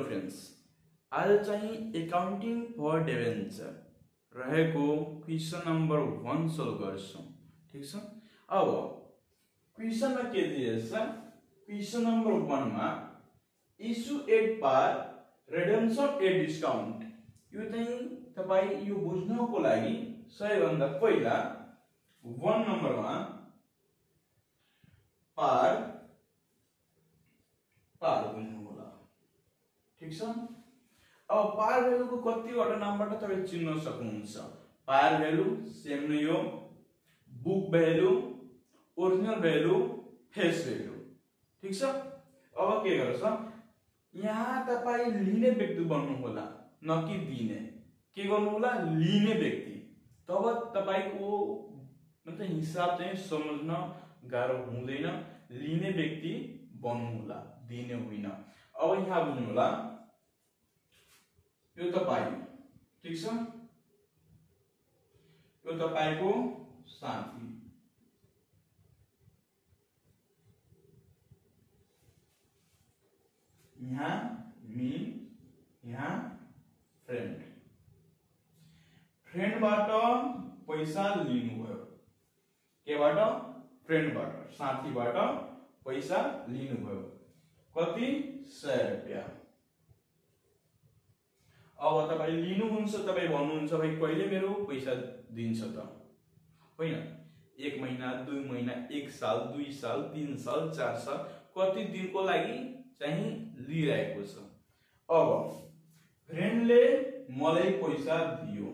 Friends, आज चाहिँ accounting for debenture रहेको क्वेशन नंबर 1 सोल्भ गर्छौं। ठीक छ। अब क्वेशनमा के दिएछ? क्वेशन नंबर 1 मा issue at par redemption at discount. यो चाहिँ तपाई यो बुझ्नको लागि सबैभन्दा पहिला 1 नम्बरमा पार बुझ्नु होला। ठीक छ। अब पार भ्यालु को कतिवटा नामबाट तपाई चिन्न सक्नुहुन्छ। पार भ्यालु सेम नै हो, book value, original value, face value. ठीक छ। अब के गर्छ? यहाँ तपाई लिने व्यक्ति बन्नु होला, न कि दिने। के गर्नु होला? लिने व्यक्ति। तब तपाईको मतलब हिसाब चाहिँ समझ्न गाह्रो हुँदैन। लिने व्यक्ति बन्नु होला, दिने होइन। अब यहाँ बुझ्नु होला, यो तपाई, ठीक छ, यो तपाईको साथी, यहाँ मी, यहाँ फ्रेन्ड। फ्रेन्डबाट पैसा लिनुभयो। केबाट? फ्रेन्डबाट, साथीबाट पैसा लिनुभयो। कति? 100 रुपैयाँ। अब तपाई लिनुहुन्छ, तपाई भन्नुहुन्छ भाइ कहिले मेरो पैसा दिन्छ त? हैन, 1 महिना, 2 महिना, 1 साल, 2 साल, 3 साल, 4 साल, कति दिनको लागि चाहिँ लिइरहेको छ। अब फ्रेन्डले मलाई पैसा दियो,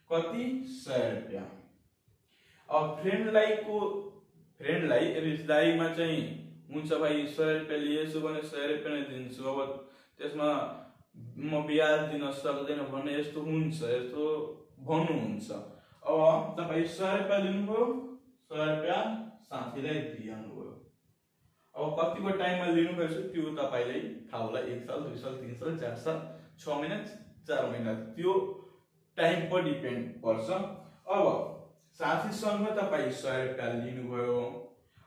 कति? 100 रुपैयाँ। अब फ्रेन्डलाई रिश्तेदारीमा चाहिँ हुन्छ भाइ 100 रुपैयाँ लिएछु भने 100 रुपैयाँ नै दिन्छु। अब त्यसमा म ब्याज दिन सक्दैन भन्ने यस्तो हुन्छ, यस्तो भन्नुहुन्छ। अब तपाई 100 रुपैयाँ लिनुभयो, 100 रुपैयाँ साथीलाई दिनुभयो। अब कतिको टाइममा लिनुभएछ त्यो तपाईलाई थाहा होला। 1 साल, 2 साल, 3 साल, 4 साल, 6 महिना, 4 महिना, त्यो टाइम पर डिपेन्ड पर्छ। अब साथीसँग तपाई 100 रुपैयाँ लिनुभयो।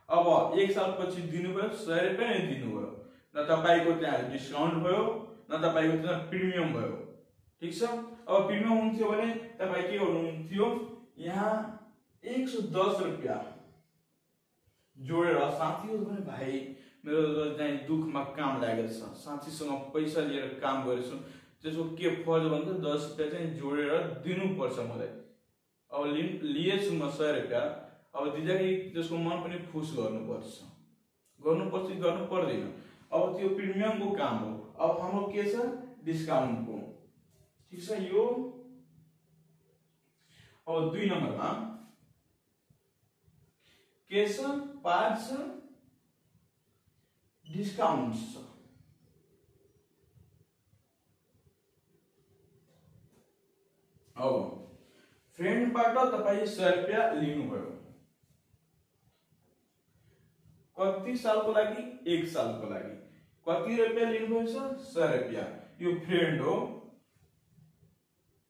अब 1 साल पछि दिनुभयो, 100 रुपैयाँ नै दिनुभयो। न तपाईको त्यहाँ डिस्काउन्ट भयो, न तपाईको त्यहाँ प्रिमियम भयो। ठीक छ। अब प्रिमियम हुन्थ्यो भने तपाई के गर्नुहुन्थ्यो? यहाँ 110 रुपैयाँ जोडेर साथीहरु भने भाइ मेरो चाहिँ दुखमा काम लागेको छ, साथीसँग पैसा लिएर काम गरेछु, त्यसको के फर्ज भन्छ 10 रुपैयाँ चाहिँ जोडेर दिनुपर्छ मलाई। अब लिएछु म 100 रुपैयाँ। अब दिँदाखेरि त्यसको मन पनि खुश गर्नुपर्छ कि गर्नु पर्दैन। अब त्यो प्रिमियमको काम हो। अब हाम्रो के छ? डिस्काउन्टको। ठीक छ। यो अब 2 नम्बरमा के छ? पार छ, डिस्काउन्ट छ। अब फ्रेन्डबाट तपाई 100 रुपैयाँ लिनुभयो। कति सालको लागि? 1 सालको लागि। कति रुपैयाँ लिनुभएछ? 100 रुपैयाँ। यो फ्रेन्ड हो,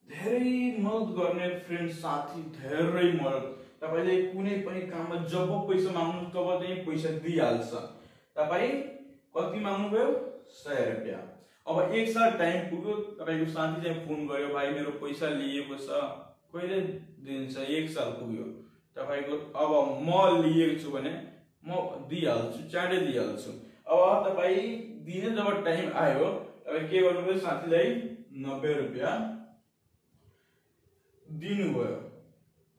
धेरै मद्दत गर्ने फ्रेन्ड, साथी, धेरै मद्दत। तपाईले कुनै पनि काममा जब पैसा माग्नु तब चाहिँ पैसा दिइहाल्छ। तपाई कति माग्नुभयो? 100 रुपैयाँ। अब 1 साल टाइम पुग्यो, तपाईको साथी चाहिँ फोन गर्यो, भाइ मेरो पैसा लिएको छ, कहिले दिन्छ? 1 साल पुग्यो तपाईको। अब म लिएको छु भने म दिइहाल्छु, चाँडै दिइहाल्छु। अब तपाई दिने जब टाइम आयो, तपाई के गर्नुभयो? साथीलाई 90 रुपैयाँ दिनुभयो।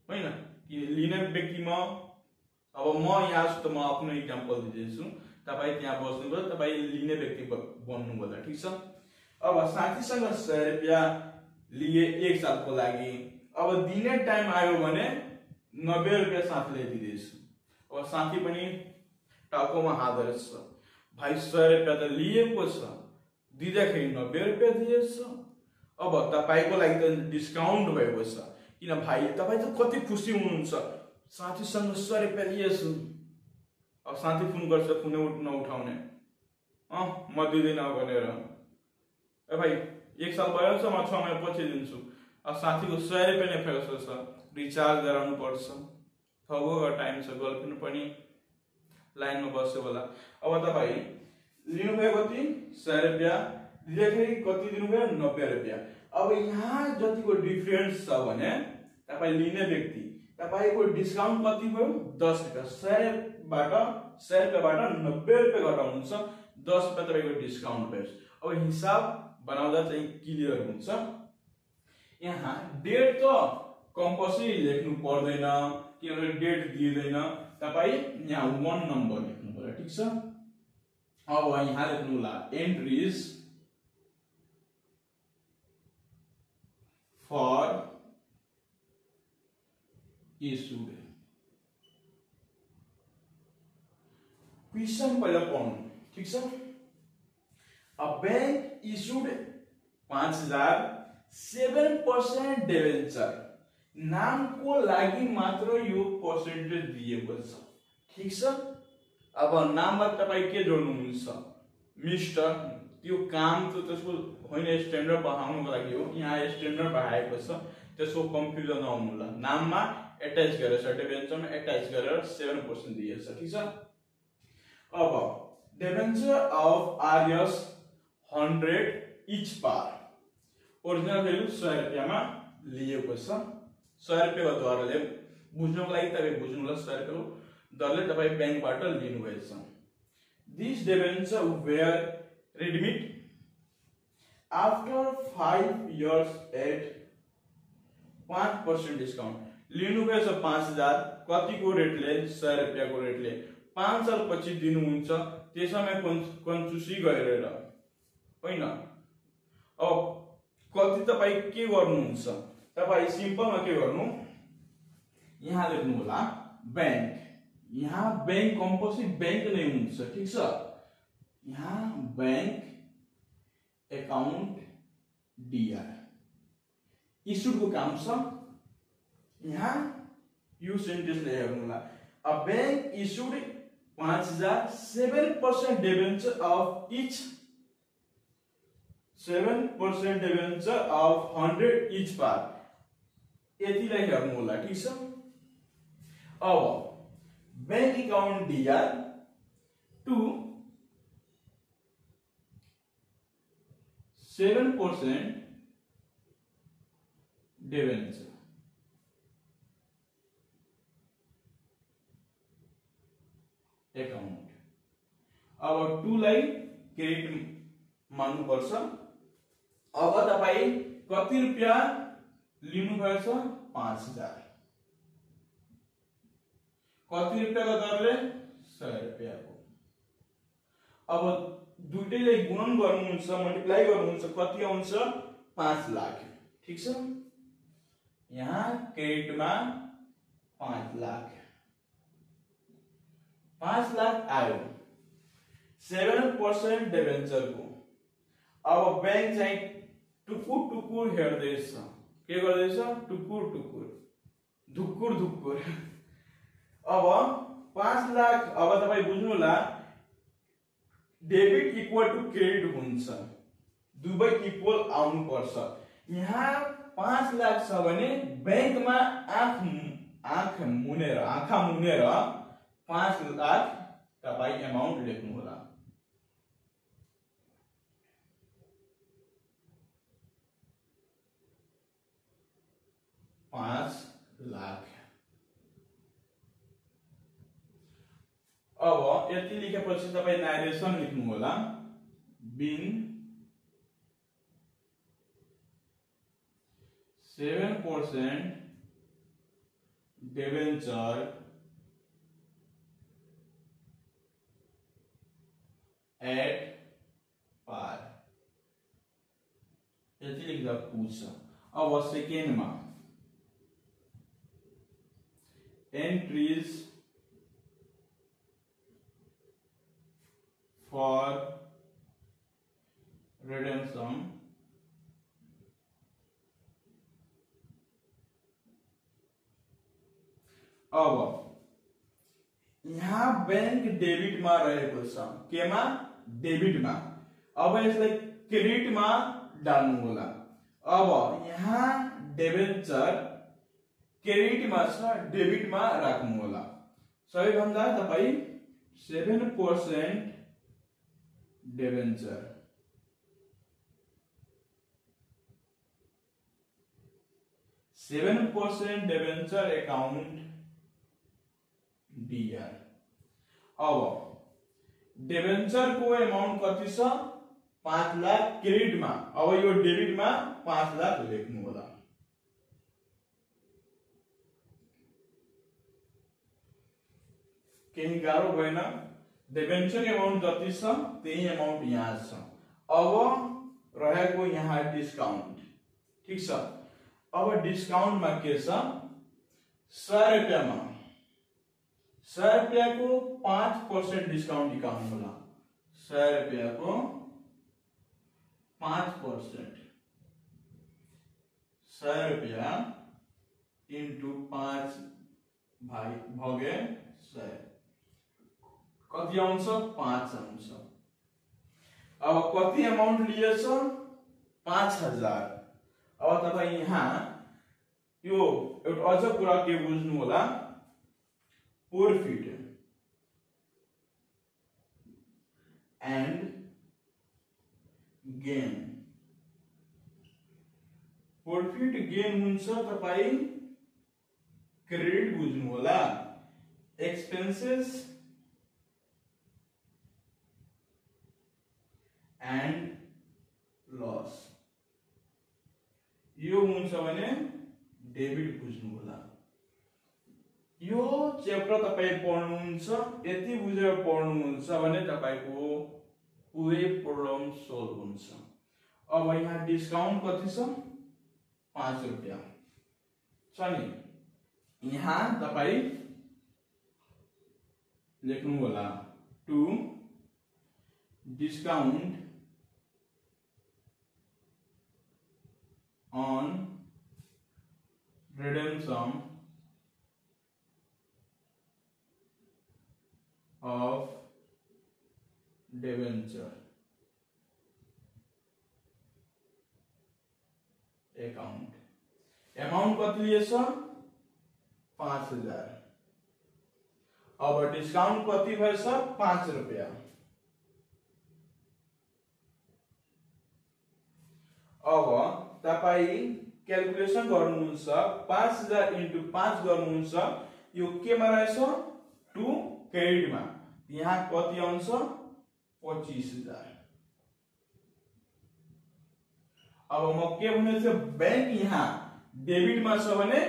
हैन, लिने व्यक्ति म। अब म यहाँ छु त म आफ्नो एक्जाम्पल दिदैछु। तपाई त्यहाँ बस्नुभयो, तपाई लिने व्यक्ति बन्नु होला। ठीक छ। अब साथीसँग 100 रुपैयाँ लिए 1 सालको लागि। अब दिने टाइम आयो भने 90 रुपैयाँ साथीलाई दिदैछु। अब साथी पनि टाउकोमा हात धरेछ, भाइ 100 रुपैयाँ त लिएको छ, दिँदाखेरि 90 रुपैयाँ दिएछ। अब तपाईको लागि त डिस्काउन्ट भएको छ। किन भाइ? तपाई त कति खुसी हुनुहुन्छ, साथीसँग 100 रुपैयाँ लिएछु। अब साथी फोन गर्छ, फोन नउठाउने, म दिँदैन भनेर। ए भाइ 1 साल भयो छ, म 6 महिना पछि दिन्छु। अब साथीको 100 रुपैयाँ नै पैसा छ, रिचार्ज गराउनु पर्छ, थगोको टाइम छ, गर्लफ्रेन्ड पनि लाइनमा बस्यो होला। अब तपाई लिनुभयो कति? 100 रुपैयाँ। दिँदाखेरि कति दिनुभयो 90 रुपैयाँ। अब यहाँ जतिको डिफरेन्स छ भने तपाई लिने व्यक्ति तपाईको डिस्काउन्ट कति भयो 10 रुपैयाँ। 100 रुपैयाँबाट 90 रुपैयाँ घटाउनुहुन्छ 10 रुपैयाँ तपाईको डिस्काउन्ट भयो। अब हिसाब बनाउँदा चाहिँ क्लियर हुन्छ। यहाँ डेट त कम्पल्सरी लेख्नु पर्दैन किनभने डेट दिँदैन। तपाई यहाँ 1 नम्बर लेख्नु पर्यो ठीक छ। अब यहाँ लेख्नु होला एन्ट्रीज फर इस्युड। क्वेशन पहिला पढ्नु ठीक छ। A bank issued 5000 7% debenture. नामको लागि मात्र यो पर्सेन्टेज दिएको छ ठीक छ। अब नाममा तपाई के जोड्नुहुन्छ मिस्टर, त्यो काम त त्यसको होइन स्ट्यान्डर्ड बढाउनको लागि हो। यहाँ स्ट्यान्डर्ड बढाएको छ त्यसको कन्फ्युजन नहुनुला। नाममा एट्याच गरेर डिबेन्चरमा एट्याच गरेर 7% दिएको छ ठीक छ। अब डिबेन्चर अफ आरएस 100 इच पार ओरिजिनल भ्यालु 100 रुपैयाँमा लिएको छ। 100 रुपैयाँको दरले बुझ्नको लागि तपाई बुझ्नुला 100 रुपैयाँको दरले तपाई बैंकबाट लिनुभएछ। This debenture were redeemed after 5 years at 5% discount. लिनुभएछ 5000 कतिको रेटले 100 रुपैयाँको रेटले 5 साल पछि दिनुहुन्छ त्यसमा कन्जुसी गरेर हैन। अब कति तपाई के गर्नुहुन्छ तपाई सिम्पलमा के गर्नु यहाँ लेख्नु होला बैंक। यहाँ बैंक कम्पल्सरी बैंक नै हुन्छ ठीक छ। यहाँ बैंक अकाउन्ट डीआर इस्युड को काम छ। यहाँ यो सेन्टेन्स लेख्नु होला a bank issued 5000 7% debenture of each 7% debenture of 100 each par यतिलाई हेर्नु होला ठीक छ। अब bank account DR to 7% debenture account. अब 2 लाई क्रेडिट मान्नु पर्छ। अब तपाई कति रुपैयाँ लिनु भएछ 5000 कति रुपैयाँको दरले 100 रुपैयाँको। अब दुईटैले गुणन गर्नुहुन्छ मल्टिप्लाई गर्नुहुन्छ कति आउँछ 5 लाख ठीक छ। यहाँ क्रेडिटमा 5 लाख 5 लाख आयो 7% डिबेन्चरको। अब बैंक चाहिँ टुकुर टुकुर हेर्दैछ के गर्दैछ टुकुर टुकुर धुकुर धुकुर। अब 5 लाख अब तपाई बुझ्नु होला डेबिट इक्वल टु क्रेडिट हुन्छ दुवै इक्वल आउनु पर्छ। यहाँ 5 लाख छ भने बैंकमा आँखा मुनेर 5 लाख तपाई अमाउन्ट लेख्नु होला। लाख। अब यति लेखेपछि तपाई नारेसन लेख्नु होला बिन 7% डिबेन्चर एट पार यति लेख्दा पुग्छ। अब सेकेन्डमा एन्ट्रीज for redemption अब यहाँ बैंक डेबिट में रहेको छ केमा डेबिट में। अब यसलाई क्रेडिट में डाल्नु होला। अब यहाँ डिबेन्चर क्रेडिट में छ डेबिट में राख्नु होला। सबैभन्दा तपाई 7% डिबेन्चर 7% डिबेंचर अकाउंट डीआर। अब डिबेंचर को अमाउंट कति छ 5 लाख क्रेडिट में। अब यो डेबिट में 5 लाख लेख्नु होला। केही गाह्रो भएन। डिबेंचर अमाउंट जति छ त्यही अमाउंट यहाँ छ। अब रहेको यहाँ डिस्काउंट, ठीक छ। अब डिस्काउंट में के छ 100 रुपैयाँ में 100 रुपैयाँ को 5% डिस्काउंट निकाल्नु होला। 100 रुपैयाँ को 5%, 100 रुपैयाँ इंटू 5 भागे 100 कति आउँछ 5 आउँछ। अब कति अमाउंट लिएछ 5000। अब तपाई यहाँ यो एउटा अझ कुरा के बुझ्नु होला, profit and gain. Profit gain हुन्छ तपाई क्रेडिट बुझ्नु होला। एक्सपेंसेस एंड लॉस यो हुन्छ भने डेबिट बुझ्नु होला। यो च्याप्टर तपाई पढ्नुहुन्छ, यति बुझेर पढ्नुहुन्छ भने तपाईको पुरै प्रब्लम सोल्भ हुन्छ। अब यहाँ डिस्काउंट कति छ 5 रुपैयाँ छ नि। यहाँ तपाई लेख्नु होला to discount on redemption of debenture account। Amount कति लिएछ 5000। अब डिस्काउंट कति भएछ 5 रुपैयाँ। अब तपाई क्याल्कुलेसन गर्नुहुन्छ 5000 इंटू 5 गर्नुहुन्छ। यो के मा रहेछ 2 क्रेडिट में। यहाँ कति आउँछ 25000। अब म के भन्ने छ बैंक यहाँ डेबिट में छ भने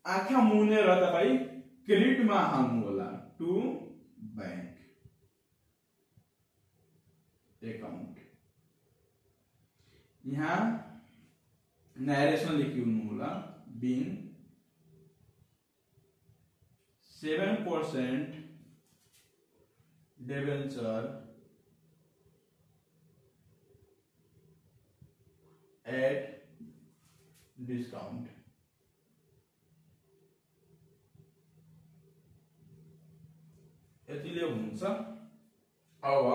आँखा मुनेर तपाई क्रेडिट में हाल्नु होला टु बैंक अकाउंट। यहाँ नरेशन लेख्नु होला being 7% debenture at discount। यतिले हुन्छ। अब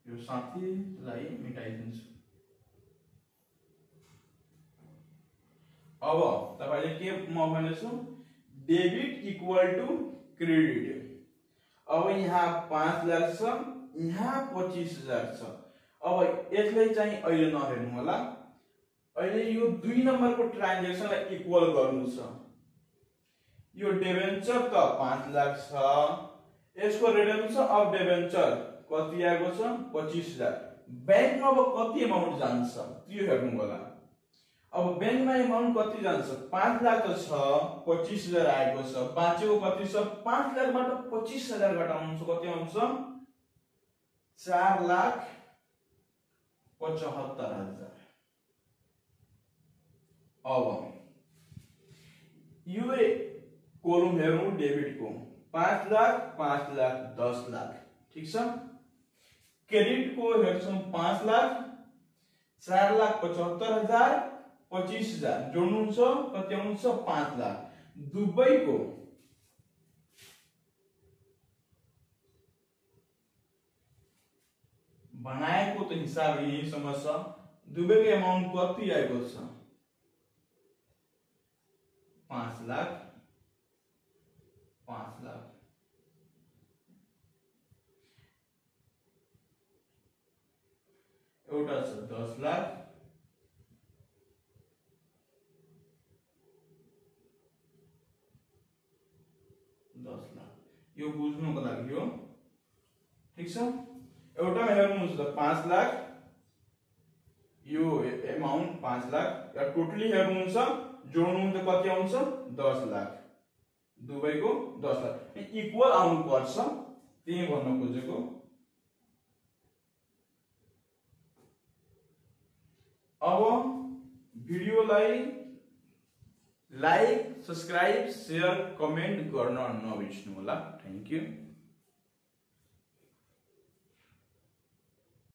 यो साथीलाई मेटाइदिन्छु। अब तपाईले के म भनेछु डेबिट इक्वल टु क्रेडिट। अब यहाँ 5 लाख छ, यहाँ 25000 छ। अब यसलाई चाहिँ अहिले नहेर्नु होला। अहिले यो 2 नम्बर को ट्रान्ज्याक्सनलाई इक्वल गर्नु छ। यो डिबेन्चर त 5 लाख छ, यसको रिडेम्पसन अफ डिबेन्चर कति आएको छ 25000। बैंक में अब कति अमाउंट जान्छ त्यो हेर्नु होला। अब बैंक में अमाउंट कति जान्छ 5 लाख त छ, 25000 आएको छ। बाँचेको कति छ 5 लाख बाट 25000 घटाउनु छ कति आउँछ 4,75,000। अब यो कोलम हेरौं डेबिट को 5 लाख 5 लाख 10 लाख, ठीक छ। क्रेडिट को हेर्छौं 5 लाख 4,75,000 25,000 जोड्नुहुन्छ कति आउँछ 5 लाख। दुबईको बनाएको त हिसाब यही समझ। दुबईको अमाउन्ट कति आएको छ 5 लाख 5 लाख। एउटा छ 10 लाख, यो बुझ्नुको लागि हो। ठीक छ, एउटामा हेर्नुहुन्छ त 5 लाख, यो एमाउन्ट 5 लाख, या टोटली हेर्नुहुन्छ जोड्नुहुन्छ कति आउँछ 10 लाख, दुवैको 10 लाख इक्वल आउनु पर्छ, त्यही भन्न खोजेको। अब भिडियोलाई लाइक, सब्स्क्राइब, शेयर, कमेन्ट गर्न नबिर्सनु होला। Thank you.